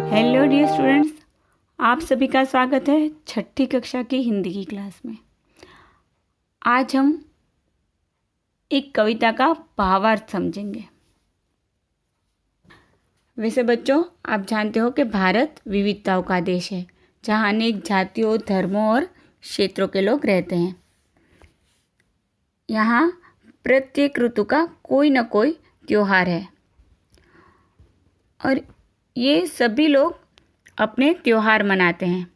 Hello dear students, आप सभी का स्वागत है छठी कक्षा की हिंदी की क्लास में। आज हम एक कविता का भावार्थ समझेंगे। वैसे बच्चों, आप जानते हो कि भारत विविधताओं का देश है, जहाँ अनेक जातियों, धर्मों और क्षेत्रों के लोग रहते हैं। यहाँ प्रत्येक ऋतु का कोई न कोई त्योहार है और ये सभी लोग अपने त्योहार मनाते हैं,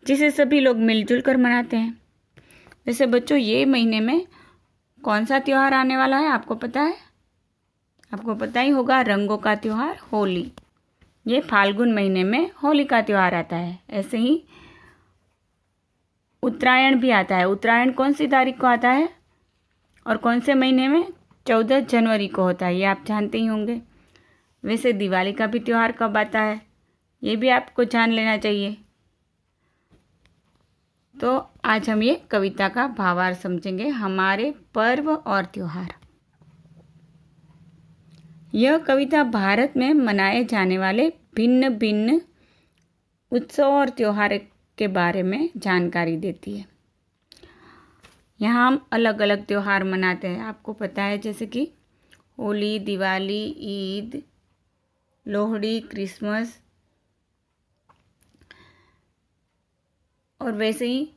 जिसे सभी लोग मिलजुल कर मनाते हैं। वैसे बच्चों, ये महीने में कौन सा त्यौहार आने वाला है, आपको पता है? आपको पता ही होगा, रंगों का त्यौहार होली। ये फाल्गुन महीने में होली का त्यौहार आता है। ऐसे ही उत्तरायण भी आता है। उत्तरायण कौन सी तारीख को आता है और कौन से महीने में? 14 जनवरी को होता है, ये आप जानते ही होंगे। वैसे दिवाली का भी त्यौहार कब आता है, ये भी आपको जान लेना चाहिए। तो आज हम ये कविता का भावार्थ समझेंगे, हमारे पर्व और त्योहार। यह कविता भारत में मनाए जाने वाले भिन्न भिन्न उत्सव और त्योहार के बारे में जानकारी देती है। यहाँ हम अलग अलग त्योहार मनाते हैं, आपको पता है, जैसे कि होली, दिवाली, ईद, लोहड़ी, क्रिसमस। और वैसे ही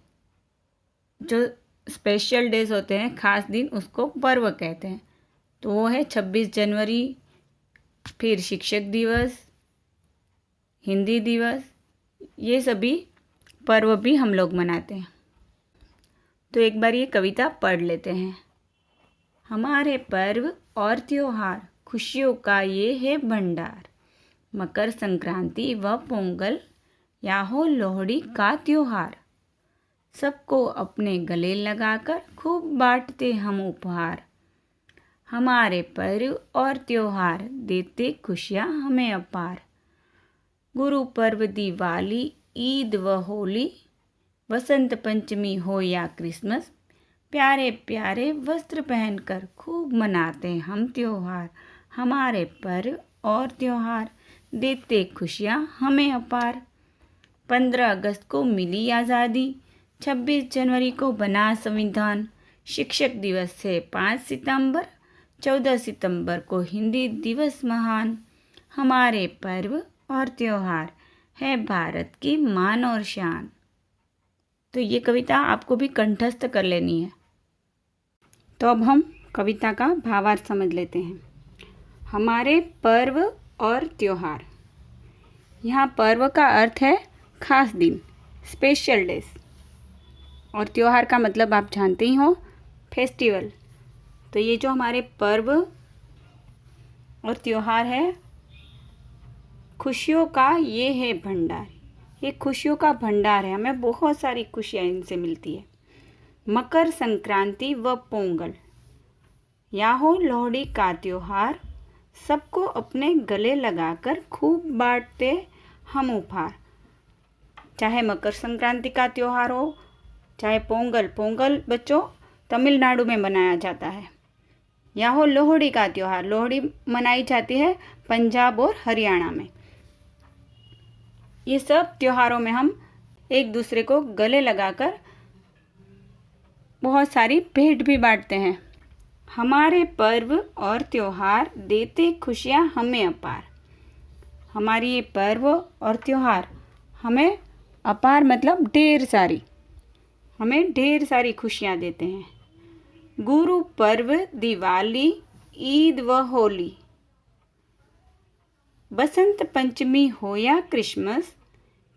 जो स्पेशल डेज होते हैं, ख़ास दिन, उसको पर्व कहते हैं। तो वो है 26 जनवरी, फिर शिक्षक दिवस, हिंदी दिवस। ये सभी पर्व भी हम लोग मनाते हैं। तो एक बार ये कविता पढ़ लेते हैं। हमारे पर्व और त्योहार, खुशियों का ये है भंडार। मकर संक्रांति व पोंगल, या हो लोहड़ी का त्योहार। सबको अपने गले लगाकर खूब बांटते हम उपहार। हमारे पर्व और त्योहार देते खुशियाँ हमें अपार। गुरु पर्व, दिवाली, ईद व होली, वसंत पंचमी हो या क्रिसमस, प्यारे प्यारे वस्त्र पहनकर खूब मनाते हम त्योहार। हमारे पर्व और त्योहार देते खुशियाँ हमें अपार। 15 अगस्त को मिली आज़ादी, 26 जनवरी को बना संविधान। शिक्षक दिवस है 5 सितंबर, 14 सितंबर को हिंदी दिवस महान। हमारे पर्व और त्योहार है भारत की मान और शान। तो ये कविता आपको भी कंठस्थ कर लेनी है। तो अब हम कविता का भावार्थ समझ लेते हैं। हमारे पर्व और त्योहार। यहाँ पर्व का अर्थ है खास दिन, स्पेशल डेज, और त्योहार का मतलब आप जानते ही हो, फेस्टिवल। तो ये जो हमारे पर्व और त्योहार है, खुशियों का ये है भंडार। ये खुशियों का भंडार है, हमें बहुत सारी खुशियाँ इनसे मिलती है। मकर संक्रांति व पोंगल, या हो लोहड़ी का त्योहार। सबको अपने गले लगाकर खूब बांटते हम उपहार। चाहे मकर संक्रांति का त्यौहार हो, चाहे पोंगल। पोंगल बच्चों तमिलनाडु में मनाया जाता है। या हो लोहड़ी का त्यौहार। लोहड़ी मनाई जाती है पंजाब और हरियाणा में। ये सब त्योहारों में हम एक दूसरे को गले लगाकर बहुत सारी भेंट भी बांटते हैं। हमारे पर्व और त्योहार देते खुशियाँ हमें अपार। हमारी ये पर्व और त्योहार हमें अपार मतलब ढेर सारी, हमें ढेर सारी खुशियाँ देते हैं। गुरु पर्व, दिवाली, ईद व होली, बसंत पंचमी हो या क्रिसमस,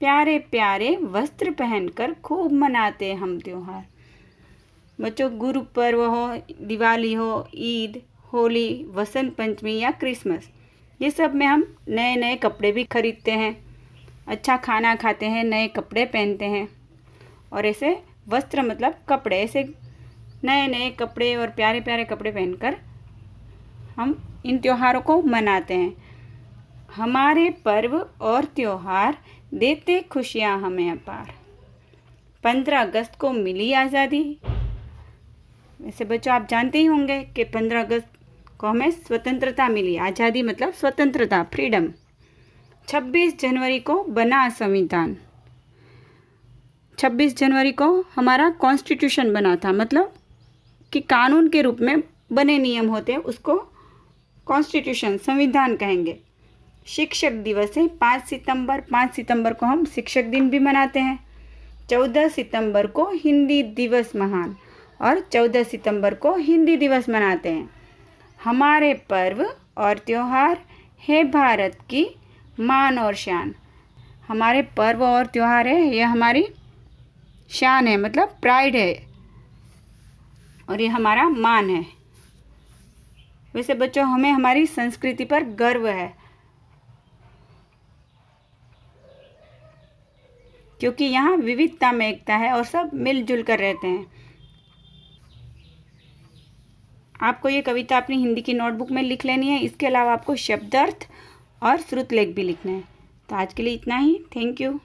प्यारे प्यारे वस्त्र पहनकर खूब मनाते हम त्योहार। बच्चों, गुरु पर्व हो, दिवाली हो, ईद, होली, वसंत पंचमी या क्रिसमस, ये सब में हम नए नए कपड़े भी खरीदते हैं, अच्छा खाना खाते हैं, नए कपड़े पहनते हैं। और ऐसे वस्त्र मतलब कपड़े, ऐसे नए नए कपड़े और प्यारे प्यारे कपड़े पहनकर हम इन त्योहारों को मनाते हैं। हमारे पर्व और त्योहार देते खुशियाँ हमें अपार। 15 अगस्त को मिली आज़ादी। वैसे बच्चों, आप जानते ही होंगे कि 15 अगस्त को हमें स्वतंत्रता मिली। आज़ादी मतलब स्वतंत्रता, फ्रीडम। 26 जनवरी को बना संविधान। 26 जनवरी को हमारा कॉन्स्टिट्यूशन बना था, मतलब कि कानून के रूप में बने नियम होते हैं उसको कॉन्स्टिट्यूशन संविधान कहेंगे। शिक्षक दिवस है 5 सितंबर। 5 सितंबर को हम शिक्षक दिन भी मनाते हैं। 14 सितंबर को हिंदी दिवस महान और 14 सितंबर को हिंदी दिवस मनाते हैं। हमारे पर्व और त्यौहार है भारत की मान और शान। हमारे पर्व और त्यौहार है, यह हमारी शान है, मतलब प्राइड है, और ये हमारा मान है। वैसे बच्चों, हमें हमारी संस्कृति पर गर्व है, क्योंकि यहाँ विविधता में एकता है और सब मिलजुल कर रहते हैं। आपको ये कविता अपनी हिंदी की नोटबुक में लिख लेनी है। इसके अलावा आपको शब्दार्थ और श्रुतलेख भी लिखना है। तो आज के लिए इतना ही। Thank you.